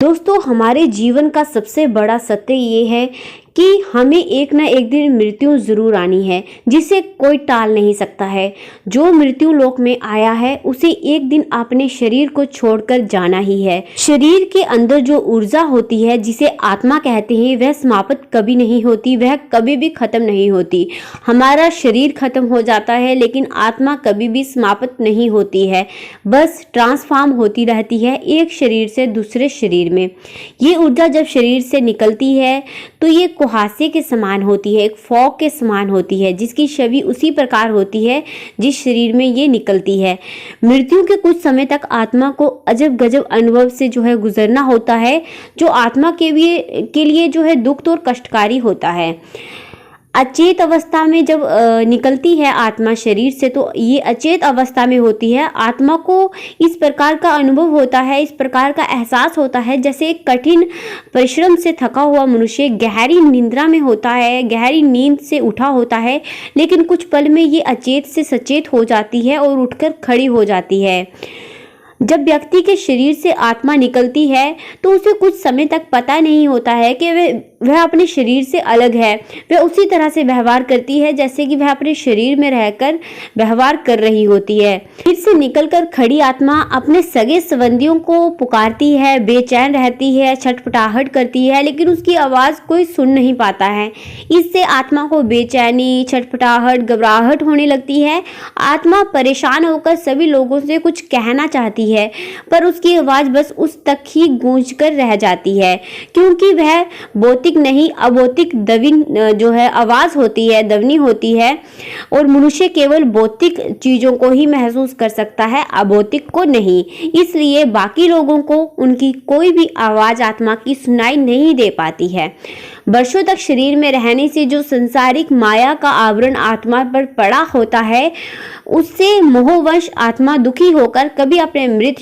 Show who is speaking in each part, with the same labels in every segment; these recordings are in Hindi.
Speaker 1: दोस्तों, हमारे जीवन का सबसे बड़ा सत्य ये है कि हमें एक ना एक दिन मृत्यु जरूर आनी है, जिसे कोई टाल नहीं सकता है। जो मृत्यु लोक में आया है उसे एक दिन अपने शरीर को छोड़कर जाना ही है। शरीर के अंदर जो ऊर्जा होती है, जिसे आत्मा कहते हैं, वह समाप्त कभी नहीं होती, वह कभी भी खत्म नहीं होती। हमारा शरीर खत्म हो जाता है लेकिन आत्मा कभी भी समाप्त नहीं होती है, बस ट्रांसफॉर्म होती रहती है एक शरीर से दूसरे शरीर में। ये ऊर्जा जब शरीर से निकलती है तो ये कुहासे के समान होती है, एक फॉग के समान होती है, जिसकी छवि उसी प्रकार होती है जिस शरीर में ये निकलती है। मृत्यु के कुछ समय तक आत्मा को अजब गजब अनुभव से गुजरना होता है, जो आत्मा के लिए दुख और कष्टकारी होता है। अचेत अवस्था में जब निकलती है आत्मा शरीर से, तो ये अचेत अवस्था में होती है। आत्मा को इस प्रकार का अनुभव होता है, इस प्रकार का एहसास होता है जैसे एक कठिन परिश्रम से थका हुआ मनुष्य गहरी निद्रा में होता है, गहरी नींद से उठा होता है, लेकिन कुछ पल में ये अचेत से सचेत हो जाती है और उठकर खड़ी हो जाती है। जब व्यक्ति के शरीर से आत्मा निकलती है तो उसे कुछ समय तक पता नहीं होता है कि वह अपने शरीर से अलग है। वह उसी तरह से व्यवहार करती है जैसे कि वह अपने शरीर में रहकर व्यवहार कर रही होती है। शरीर से निकलकर खड़ी आत्मा अपने सगे संबंधियों को पुकारती है, बेचैन रहती है, छटपटाहट करती है, लेकिन उसकी आवाज़ कोई सुन नहीं पाता है। इससे आत्मा को बेचैनी, छटपटाहट, घबराहट होने लगती है। आत्मा परेशान होकर सभी लोगों से कुछ कहना चाहती है, पर उसकी आवाज़ बस उस तक ही गूंज कर रह जाती है, क्योंकि वह भौतिक नहीं अभौतिक आवाज होती है, ध्वनि होती है, और मनुष्य केवल भौतिक चीजों को ही महसूस कर सकता है, अभौतिक को नहीं। इसलिए बाकी लोगों को उनकी कोई भी आवाज आत्मा की सुनाई नहीं दे पाती है। वर्षों तक शरीर में रहने से जो संसारिक माया का आवरण आत्मा पर पड़ा होता है, उससे मोहवश आत्मा दुखी होकर कभी अपने मृत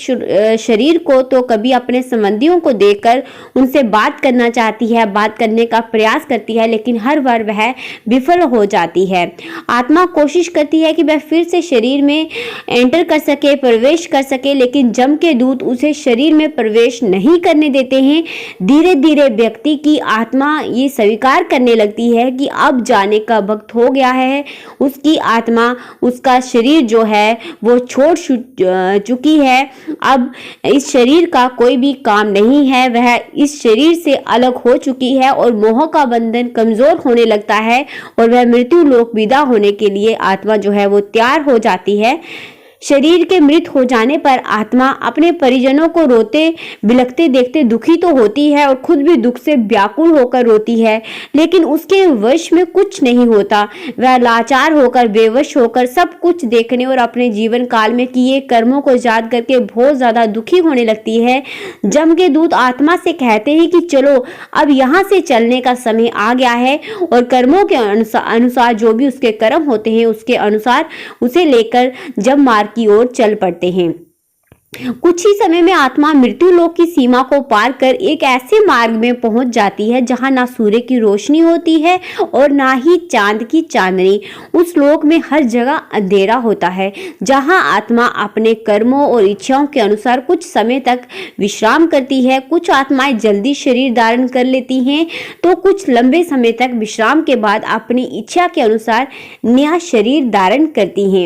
Speaker 1: शरीर को तो कभी अपने संबंधियों को देखकर उनसे बात करना चाहती है, बात करने का प्रयास करती है, लेकिन हर बार वह विफल हो जाती है। आत्मा कोशिश करती है कि वह फिर से शरीर में एंटर कर सके, प्रवेश कर सके, लेकिन जम के दूत उसे शरीर में प्रवेश नहीं करने देते हैं। धीरे धीरे व्यक्ति की आत्मा ये स्वीकार करने लगती है कि अब जाने का वक्त हो गया है। उसकी आत्मा, उसका शरीर वो छोड़ चुकी है। अब इस शरीर का कोई भी काम नहीं है, वह इस शरीर से अलग हो चुकी है और मोह का बंधन कमजोर होने लगता है और वह मृत्यु लोक विदा होने के लिए आत्मा वो तैयार हो जाती है। शरीर के मृत हो जाने पर आत्मा अपने परिजनों को रोते बिलखते देखते दुखी तो होती है और खुद भी दुख से व्याकुल होकर रोती है, लेकिन उसके वश में कुछ नहीं होता। वह लाचार होकर, बेवश होकर सब कुछ देखने और अपने जीवन काल में किए कर्मों को याद करके बहुत ज्यादा दुखी होने लगती है। जम के दूत आत्मा से कहते हैं कि चलो अब यहाँ से चलने का समय आ गया है, और कर्मों के अनुसार जो भी उसके कर्म होते हैं उसके अनुसार उसे लेकर जम मार्ग की ओर चल पड़ते हैं। कुछ ही समय में आत्मा मृत्यु लोक की सीमा को पार कर एक ऐसे मार्ग में पहुंच जाती है जहां ना सूर्य की रोशनी होती है और ना ही चांद की चांदनी। उस लोक में हर जगह अंधेरा होता है, जहां आत्मा अपने कर्मों और इच्छाओं के अनुसार कुछ समय तक विश्राम करती है। कुछ आत्माएं जल्दी शरीर धारण कर लेती हैं, तो कुछ लंबे समय तक विश्राम के बाद अपनी इच्छा के अनुसार नया शरीर धारण करती हैं।